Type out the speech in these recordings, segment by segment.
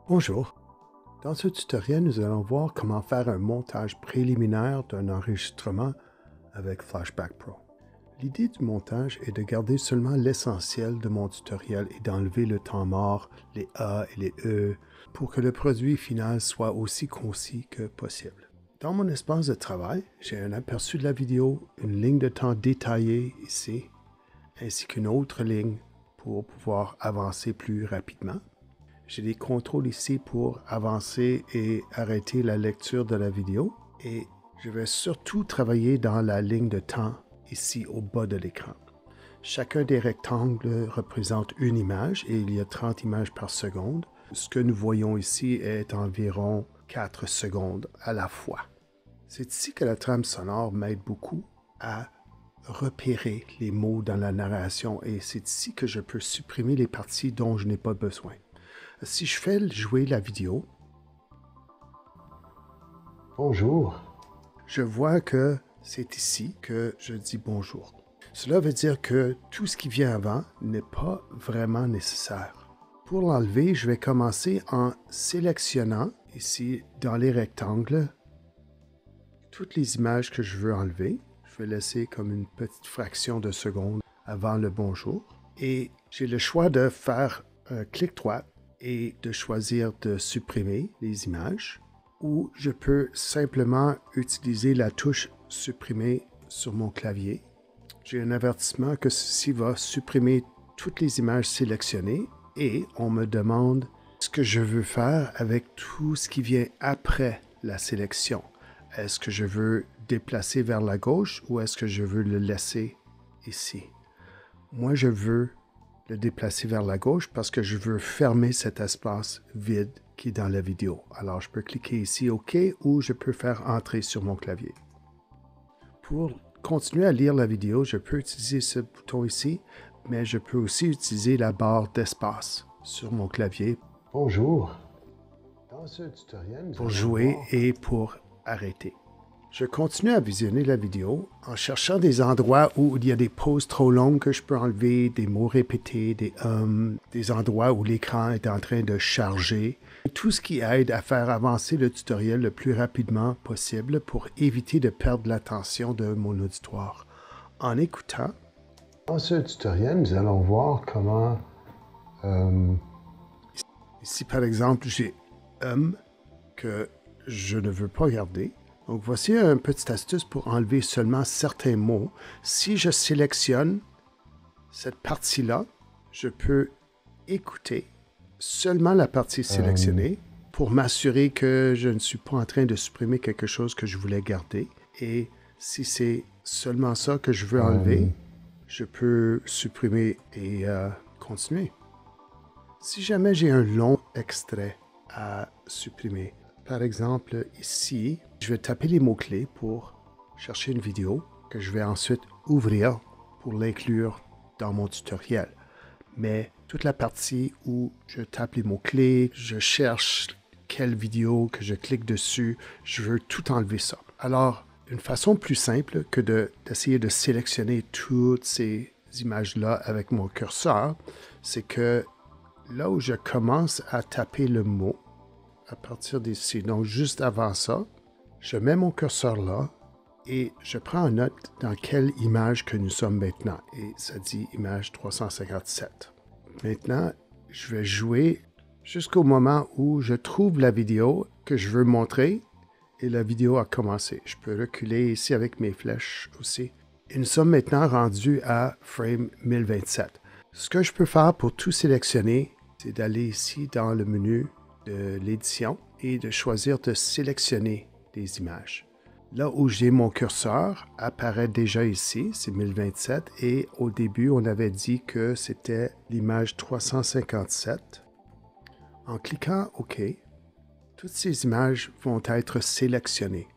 Bonjour. Dans ce tutoriel, nous allons voir comment faire un montage préliminaire d'un enregistrement avec Flashback Pro. L'idée du montage est de garder seulement l'essentiel de mon tutoriel et d'enlever le temps mort, les A et les E, pour que le produit final soit aussi concis que possible. Dans mon espace de travail, j'ai un aperçu de la vidéo, une ligne de temps détaillée ici, ainsi qu'une autre ligne pour pouvoir avancer plus rapidement. J'ai des contrôles ici pour avancer et arrêter la lecture de la vidéo. Et je vais surtout travailler dans la ligne de temps ici au bas de l'écran. Chacun des rectangles représente une image et il y a 30 images par seconde. Ce que nous voyons ici est environ 4 secondes à la fois. C'est ici que la trame sonore m'aide beaucoup à repérer les mots dans la narration et c'est ici que je peux supprimer les parties dont je n'ai pas besoin. Si je fais jouer la vidéo, Bonjour. je vois que c'est ici que je dis bonjour. Cela veut dire que tout ce qui vient avant n'est pas vraiment nécessaire. Pour l'enlever, je vais commencer en sélectionnant ici dans les rectangles toutes les images que je veux enlever. Je vais laisser comme une petite fraction de seconde avant le bonjour. Et j'ai le choix de faire un clic droit et de choisir de supprimer les images, ou je peux simplement utiliser la touche supprimer sur mon clavier. J'ai un avertissement que ceci va supprimer toutes les images sélectionnées et on me demande ce que je veux faire avec tout ce qui vient après la sélection. Est-ce que je veux déplacer vers la gauche ou est-ce que je veux le laisser ici? Moi, je veux le déplacer vers la gauche parce que je veux fermer cet espace vide qui est dans la vidéo. Alors, je peux cliquer ici OK ou je peux faire entrer sur mon clavier. Pour continuer à lire la vidéo, je peux utiliser ce bouton ici, mais je peux aussi utiliser la barre d'espace sur mon clavier. Bonjour. Dans ce tutoriel, pour jouer et pour arrêter. Je continue à visionner la vidéo en cherchant des endroits où il y a des pauses trop longues que je peux enlever, des mots répétés, des endroits où l'écran est en train de charger. Tout ce qui aide à faire avancer le tutoriel le plus rapidement possible pour éviter de perdre l'attention de mon auditoire. En écoutant, dans ce tutoriel, nous allons voir comment... Ici, par exemple, j'ai que je ne veux pas garder. Donc, voici une petite astuce pour enlever seulement certains mots. Si je sélectionne cette partie-là, je peux écouter seulement la partie sélectionnée pour m'assurer que je ne suis pas en train de supprimer quelque chose que je voulais garder. Et si c'est seulement ça que je veux enlever, je peux supprimer et continuer. Si jamais j'ai un long extrait à supprimer, par exemple, ici, je vais taper les mots-clés pour chercher une vidéo que je vais ensuite ouvrir pour l'inclure dans mon tutoriel. Mais toute la partie où je tape les mots-clés, je cherche quelle vidéo que je clique dessus, je veux tout enlever ça. Alors, une façon plus simple que d'essayer de sélectionner toutes ces images-là avec mon curseur, c'est que là où je commence à taper le mot, à partir d'ici, donc juste avant ça, je mets mon curseur là et je prends en note dans quelle image que nous sommes maintenant. Et ça dit image 357. Maintenant, je vais jouer jusqu'au moment où je trouve la vidéo que je veux montrer et la vidéo a commencé. Je peux reculer ici avec mes flèches aussi. Et nous sommes maintenant rendus à frame 1027. Ce que je peux faire pour tout sélectionner, c'est d'aller ici dans le menu de l'édition et de choisir de sélectionner des images. Là où j'ai mon curseur apparaît déjà ici, c'est 1027 et au début on avait dit que c'était l'image 357. En cliquant OK, toutes ces images vont être sélectionnées.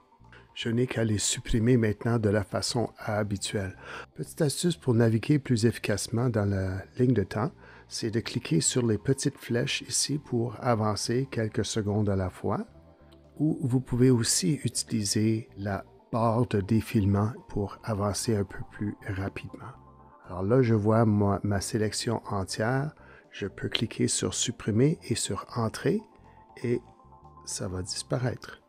Je n'ai qu'à les supprimer maintenant de la façon habituelle. Petite astuce pour naviguer plus efficacement dans la ligne de temps, c'est de cliquer sur les petites flèches ici pour avancer quelques secondes à la fois. Ou vous pouvez aussi utiliser la barre de défilement pour avancer un peu plus rapidement. Alors là, je vois ma sélection entière. Je peux cliquer sur supprimer et sur entrer et ça va disparaître.